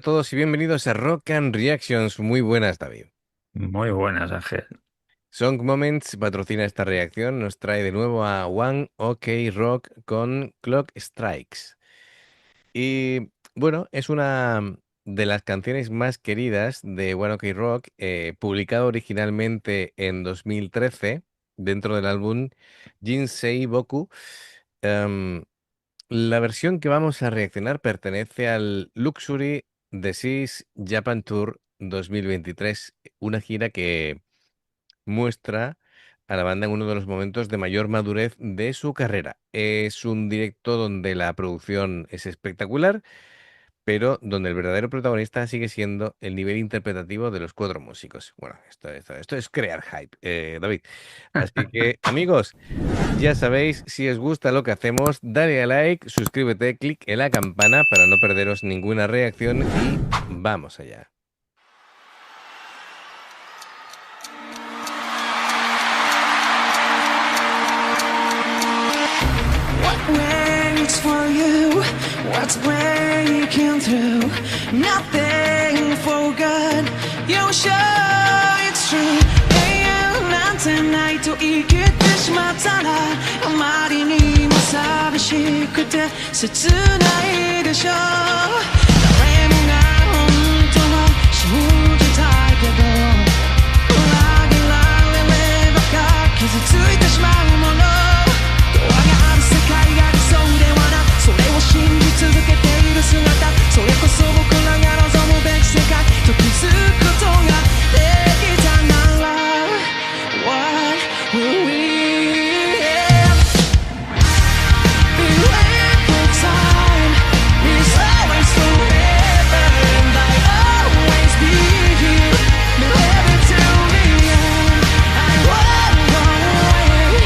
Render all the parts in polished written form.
todos y bienvenidos a Rock and Reactions. Muy buenas, David. Muy buenas, Ángel. Song Moments patrocina esta reacción, nos trae de nuevo a One OK Rock con Clock Strikes. Y bueno, es una de las canciones más queridas de One OK Rock, publicado originalmente en 2013 dentro del álbum Jinsei Boku. Em, La versión que vamos a reaccionar pertenece al Luxury Disease Japan Tour 2023, una gira que muestra a la banda en uno de los momentos de mayor madurez de su carrera. Es un directo donde la producción es espectacular, pero donde el verdadero protagonista sigue siendo el nivel interpretativo de los cuatro músicos. Bueno, esto es crear hype, David. Así que, amigos, ya sabéis, si os gusta lo que hacemos, dale a like, suscríbete, clic en la campana para no perderos ninguna reacción y vamos allá. What waits for you? What's breaking through? Nothing for good. You show it's true. 永遠なんてないと生きてしまったらあまりにも寂しくて切ないでしょう。誰もが本当は信じたいけど裏切られればか傷ついてしまうもの。ドアがある世界が理想ではなくそれを信じ続けている姿それこそ僕らが望むべき世界と気づくことができたなら What will we have? Believe the time is always forever and I'll always be here. Believe it to the end. I won't go away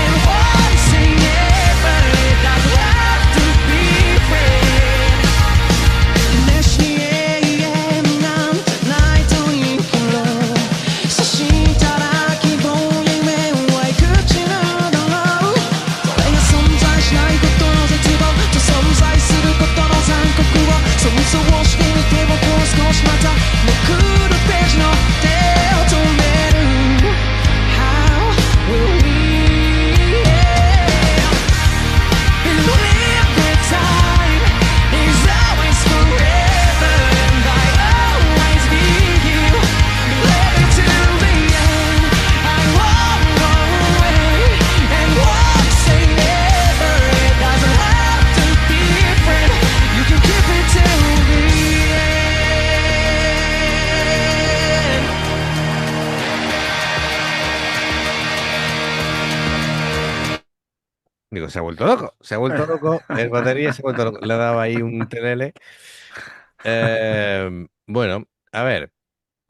and won't say never. It doesn't have to be afraid. 熱に永遠なんてないと言うけどそしたら希望夢はいくつなんだろうそれが存在しないことの絶望と存在することの残酷を想像してみて僕を少しまためくるページの手を止める How will we believe that time is always forever and I'll always be here. Believe it to the end. I won't go away and won't say never. It doesn't have to be a friend. You can keep it till the end. Digo, se ha vuelto loco, se ha vuelto loco, el batería se ha vuelto loco, le ha dado ahí un TLL. Bueno, a ver,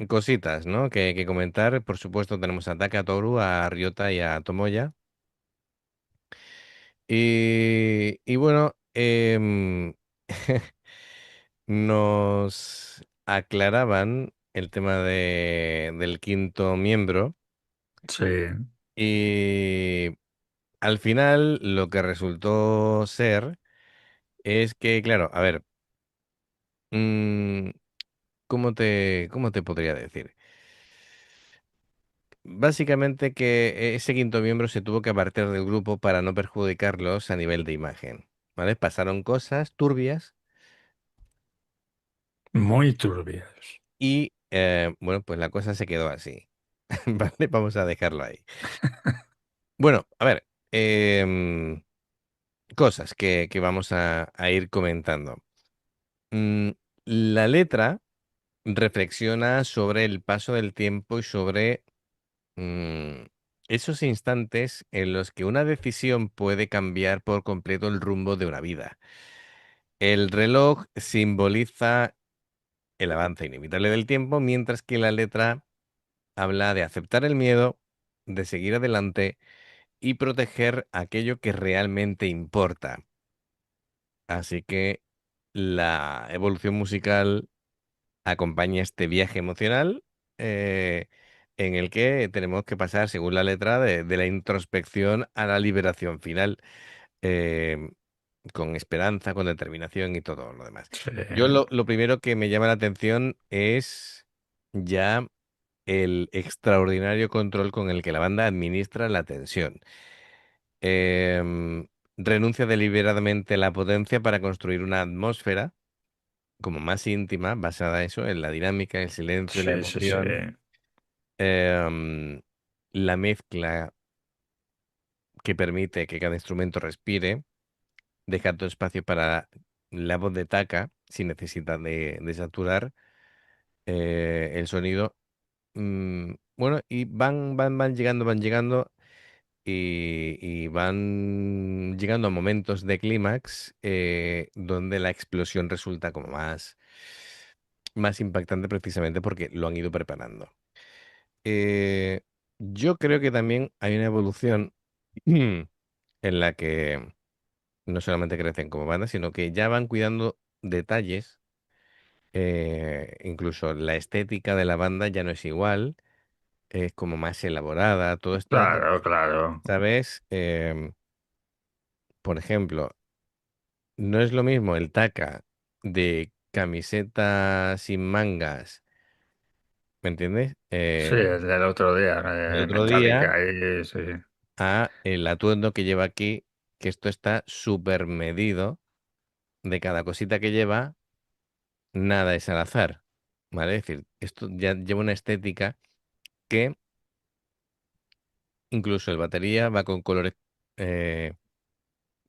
cositas, ¿no? Que comentar. Por supuesto, tenemos a Taka Toru, a Ryota y a Tomoya. Y bueno, nos aclaraban el tema del quinto miembro Sí, y al final lo que resultó ser es que, claro, a ver, mm, cómo te podría decir? Básicamente que ese quinto miembro se tuvo que apartar del grupo para no perjudicarlos a nivel de imagen, ¿vale? Pasaron cosas turbias muy turbias. y, bueno, pues la cosa se quedó así. Vale, vamos a dejarlo ahí. Bueno, a ver, cosas que vamos a ir comentando. Mm, la letra reflexiona sobre el paso del tiempo y sobre mm, esos instantes en los que una decisión puede cambiar por completo el rumbo de una vida. El reloj simboliza el avance inevitable del tiempo, mientras que la letra habla de aceptar el miedo, de seguir adelante y proteger aquello que realmente importa. Así que la evolución musical acompaña este viaje emocional eh, en el que tenemos que pasar, según la letra, de la introspección a la liberación final. Eh, con esperanza, con determinación y todo lo demás. Sí, Yo lo primero que me llama la atención es ya el extraordinario control con el que la banda administra la tensión. Em, Renuncia deliberadamente a la potencia para construir una atmósfera como más íntima, basada eso, en la dinámica, el silencio, la sí, sí, sí. emoción, em, la mezcla que permite que cada instrumento respire, deja todo espacio para la voz de Taka sin necesidad de saturar el sonido. Bueno, y van llegando y van llegando a momentos de clímax donde la explosión resulta como más impactante precisamente porque lo han ido preparando. Eh, yo creo que también hay una evolución en la que no solamente crecen como banda, sino que ya van cuidando detalles. Incluso la estética de la banda ya no es igual, es como más elaborada, todo está, Claro, claro. ¿sabes? Por ejemplo, no es lo mismo el taca de camiseta sin mangas, ¿me entiendes? Sí, el del otro día, El otro día Metallica, ahí, sí. a el atuendo que lleva aquí, que esto está súper medido de cada cosita que lleva, nada es al azar, ¿vale? Es decir, esto ya lleva una estética que incluso el batería va con colores eh,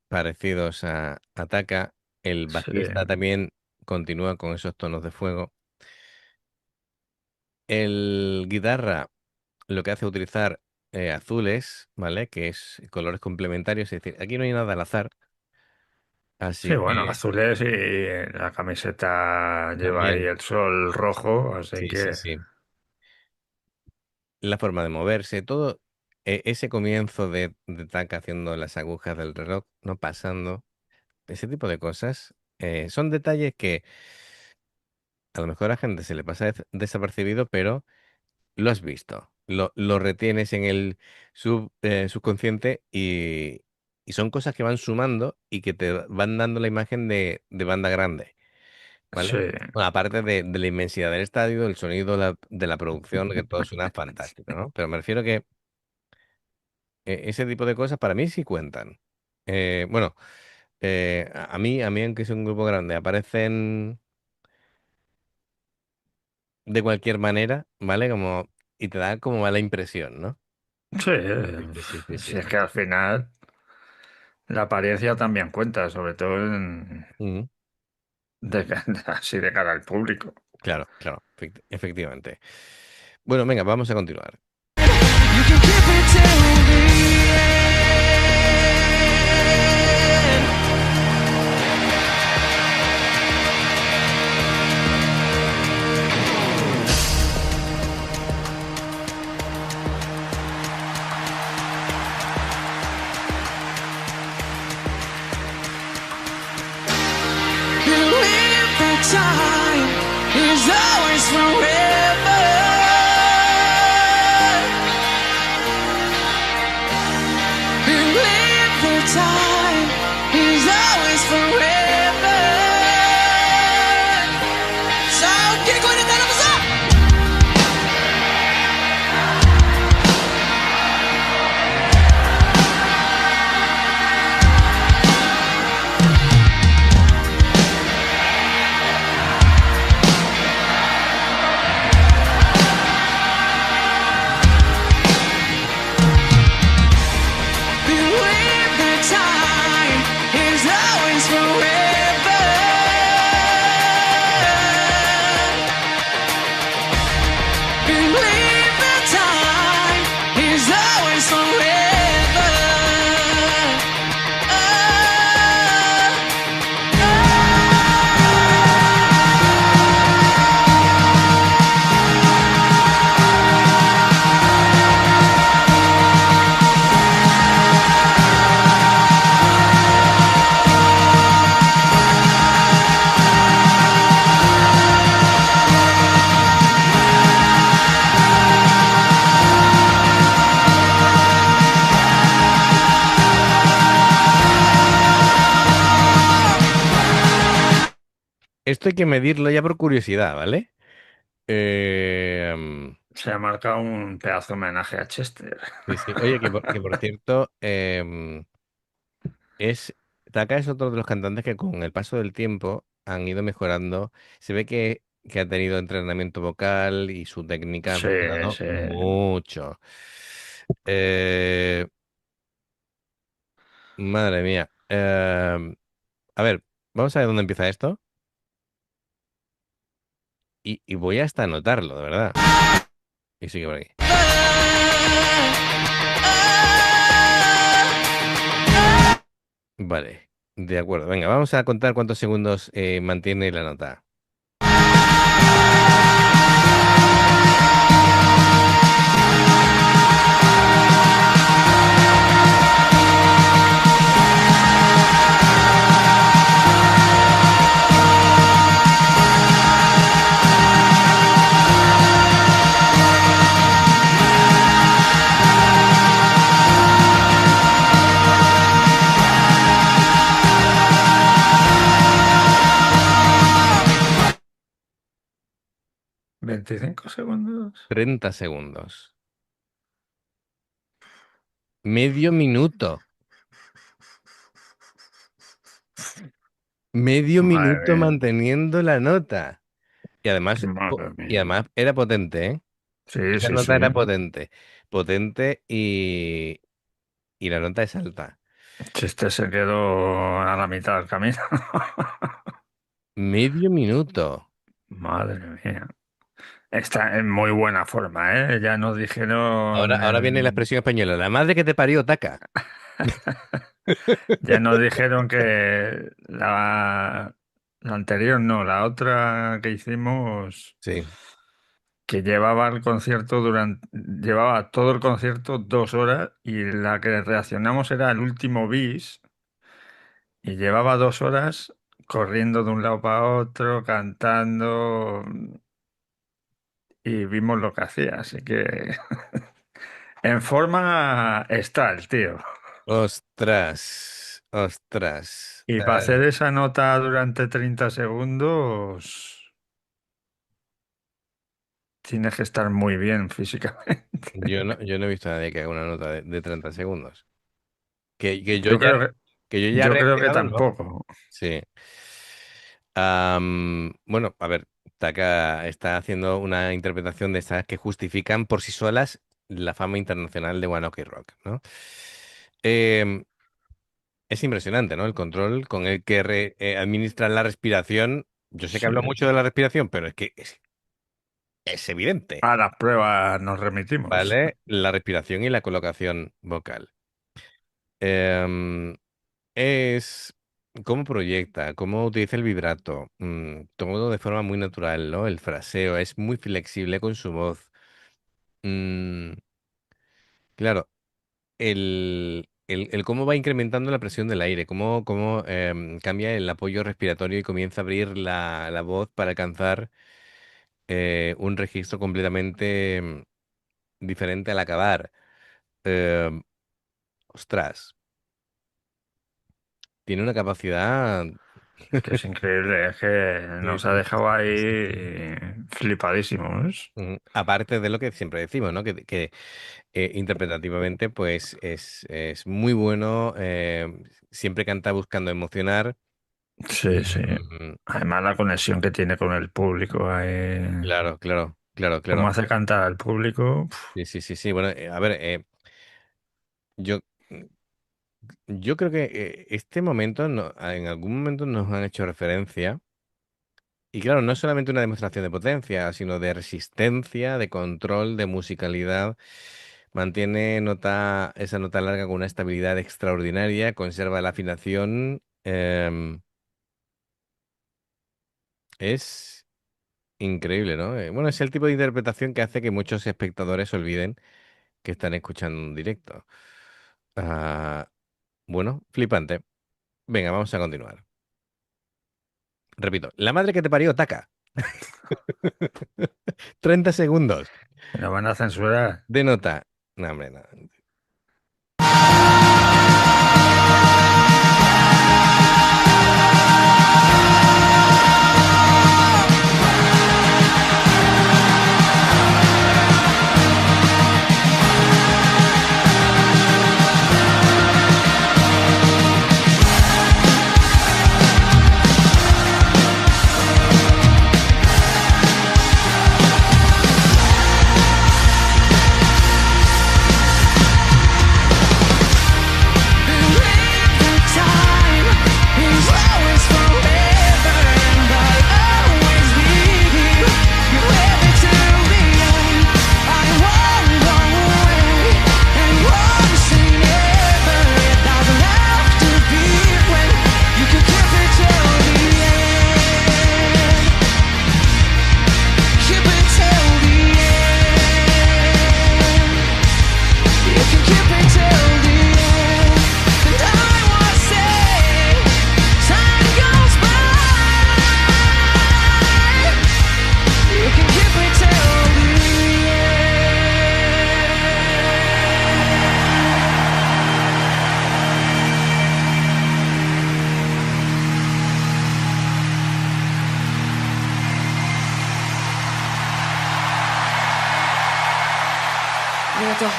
parecidos a Taka, el Sí, bajista también continúa con esos tonos de fuego. El guitarra lo que hace es utilizar azules, ¿vale? Que es colores complementarios, es decir, aquí no hay nada al azar, sí, así bueno, que azules y la camiseta lleva ahí también, el sol rojo, así sí, sí, que sí. La forma de moverse, todo ese comienzo de Taka haciendo las agujas del reloj, no pasando, ese tipo de cosas, son detalles que a lo mejor a la gente se le pasa desapercibido, pero lo has visto, lo retienes en el subconsciente y son cosas que van sumando y que te van dando la imagen de banda grande, sí. ¿vale? Bueno, aparte de la inmensidad del estadio, del sonido, de la producción, que todo suena fantástico, ¿no? Pero me refiero que ese tipo de cosas para mí sí cuentan. Bueno, a mí, aunque sea un grupo grande, aparecen de cualquier manera, ¿vale? Como, y te da como mala impresión, ¿no? Sí, Sí, sí, sí, sí, si sí. es que al final la apariencia también cuenta, sobre todo Ujú. así de cara al público. Claro, claro, efectivamente. Bueno, venga, vamos a continuar. You can keep it till the end. Believe that time is always forever. Esto hay que medirlo ya por curiosidad, ¿vale? Eh, Se ha marcado un pedazo de homenaje a Chester. sí, sí. Oye, que por cierto, es, Taka es otro de los cantantes que con el paso del tiempo han ido mejorando. Se ve que ha tenido entrenamiento vocal y su técnica ha Sí, mejorado sí. mucho. Eh, Madre mía. A ver, vamos a ver dónde empieza esto. Y voy hasta anotarlo, de verdad. Y sigue por aquí. Vale, de acuerdo. Venga, vamos a contar cuántos segundos mantiene la nota. 25 segundos. 30 segundos. Medio minuto. Medio Madre minuto mía. manteniendo la nota. Y además, Madre y mía. además era potente, ¿eh? Sí, Esa sí, sí. nota era potente. Potente y la nota es alta. Chester se quedó a la mitad del camino. Medio minuto. Madre mía. Está en muy buena forma, ¿eh? Ya nos Ahora viene la expresión española. La madre que te parió, taca. ya nos dijeron que la anterior no, la otra que hicimos, Sí. que llevaba el concierto llevaba todo el concierto 2 horas y la que reaccionamos era el último bis y llevaba 2 horas corriendo de un lado para otro, cantando y vimos lo que hacía, así que en forma está el tío. Ostras. Ostras. Y para hacer esa nota durante 30 segundos, tienes que estar muy bien físicamente. Yo no he visto a nadie que haga una nota de 30 segundos. Que yo Yo ya, creo que, que yo ya he yo creo que reaccionado, ¿no? tampoco. Sí. Bueno, a ver, Taka está haciendo una interpretación de estas que justifican por sí solas la fama internacional de One Ok Rock, ¿no? Em, es impresionante, ¿no? El control con el que administran la respiración. Yo sé que Sí. hablo mucho de la respiración, pero es que es evidente, A las pruebas nos remitimos. ¿vale? La respiración y la colocación vocal. Em, Es cómo proyecta, cómo utiliza el vibrato, todo de forma muy natural, ¿no? El fraseo es muy flexible con su voz. Mm, claro, el cómo va incrementando la presión del aire, cómo cambia el apoyo respiratorio y comienza a abrir la voz para alcanzar un registro completamente diferente al acabar. Em, Ostras, tiene una capacidad. Que es increíble, es que Sí, nos ha sí, sí, dejado sí, sí, sí. ahí flipadísimos. Aparte de lo que siempre decimos, ¿no? Que interpretativamente, pues es muy bueno. Siempre canta buscando emocionar. Sí, sí. Mm, Además la conexión que tiene con el público, claro, claro, claro, cómo claro. hace cantar al público. Sí, sí, sí, sí. Bueno, a ver, yo, yo creo que este momento, en algún momento nos han hecho referencia. Y claro, no es solamente una demostración de potencia, sino de resistencia, de control, de musicalidad. Mantiene esa nota larga con una estabilidad extraordinaria, conserva la afinación. Es increíble, ¿no? Bueno, es el tipo de interpretación que hace que muchos espectadores olviden que están escuchando un directo. Ah, bueno, flipante. Venga, vamos a continuar. Repito, la madre que te parió, taca. 30 segundos Nos van a censurar. de nota. No, hombre, no. りがとう。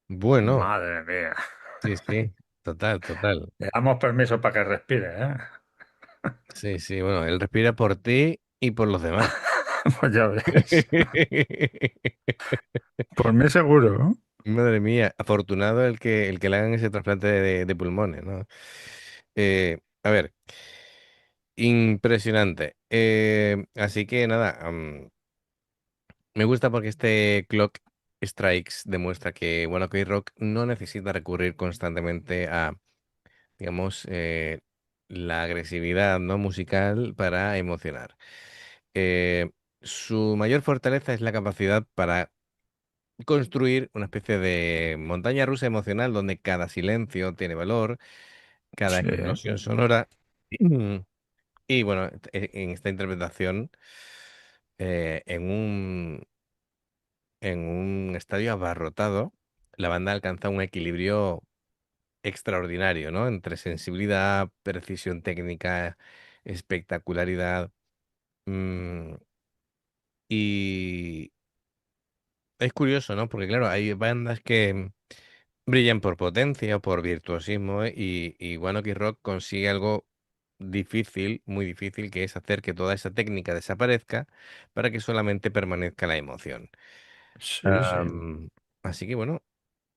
Bueno, Madre mía. sí, sí, total, total. Le damos permiso para que respire, ¿eh? Sí, sí, bueno, él respira por ti y por los demás. Pues ya ves. Por mí seguro, ¿no? Madre mía, afortunado el que le hagan ese trasplante de pulmones, ¿no? A ver, impresionante. Así que nada, me gusta porque este Clock Strikes demuestra que bueno, OK Rock no necesita recurrir constantemente a, digamos, la agresividad no musical para emocionar. Eh, Su mayor fortaleza es la capacidad para construir una especie de montaña rusa emocional donde cada silencio tiene valor, cada Sí. explosión sonora. Y bueno, en esta interpretación, en un estadio abarrotado, la banda alcanza un equilibrio extraordinario, ¿no? Entre sensibilidad, precisión técnica, espectacularidad. mm, y es curioso, ¿no? Porque claro, hay bandas que brillan por potencia o por virtuosismo, ¿eh? Y One Ok Rock consigue algo difícil, muy difícil, que es hacer que toda esa técnica desaparezca para que solamente permanezca la emoción. Sí, sí. Am, Así que bueno,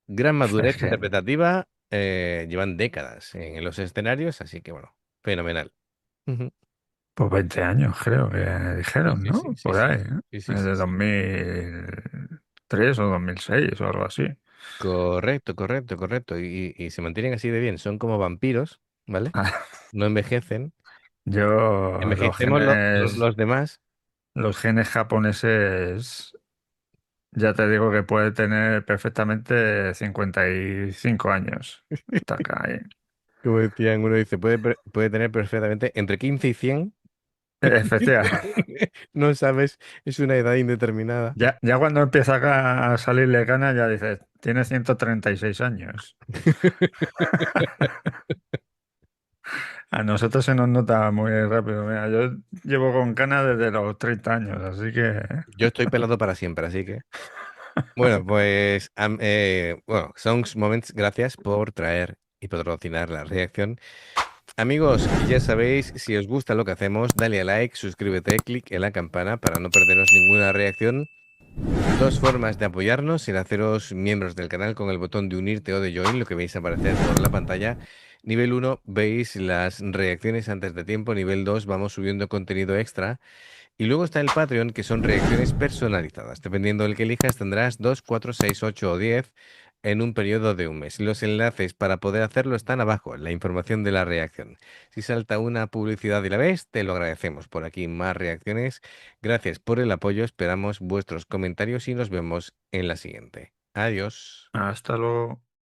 gran madurez Es que, interpretativa, llevan décadas en los escenarios, así que bueno, fenomenal. Ujú. pues 20 años creo que Sí, dijeron, sí, sí, ¿no? sí, Por sí, ahí, sí, ¿no? sí, sí, Es sí, de sí. 2003 o 2006 o algo así. Correcto, correcto, correcto. Y se mantienen así de bien, son como vampiros, ¿vale? No envejecen. Yo, Envejecemos los demás. los genes japoneses, ya te digo que puede tener perfectamente 55 años. Está acá, ahí. Como decían, uno dice, puede tener perfectamente entre 15 y 100. Efectivamente. No sabes, es una edad indeterminada. Ya cuando empieza acá a salirle ganas, ya dices, tiene 136 años. A nosotros se nos nota muy rápido. Mira, yo llevo con canas desde los 30 años, así que Yo estoy pelado para siempre, así que. Bueno, pues, bueno, Songs Moments, gracias por traer y patrocinar la reacción. Amigos, ya sabéis, si os gusta lo que hacemos, dale a like, suscríbete, clic en la campana para no perderos ninguna reacción. Dos formas de apoyarnos, el haceros miembros del canal con el botón de unirte o de join, lo que veis aparecer por la pantalla. Nivel uno veis las reacciones antes de tiempo. Nivel 2 vamos subiendo contenido extra. Y luego está el Patreon, que son reacciones personalizadas. Dependiendo del que elijas, tendrás 2, 4, 6, 8 o 10 en un periodo de un mes. Los enlaces para poder hacerlo están abajo, en la información de la reacción. Si salta una publicidad y la ves, te lo agradecemos. Por aquí más reacciones. Gracias por el apoyo, esperamos vuestros comentarios y nos vemos en la siguiente. Adiós. hasta luego.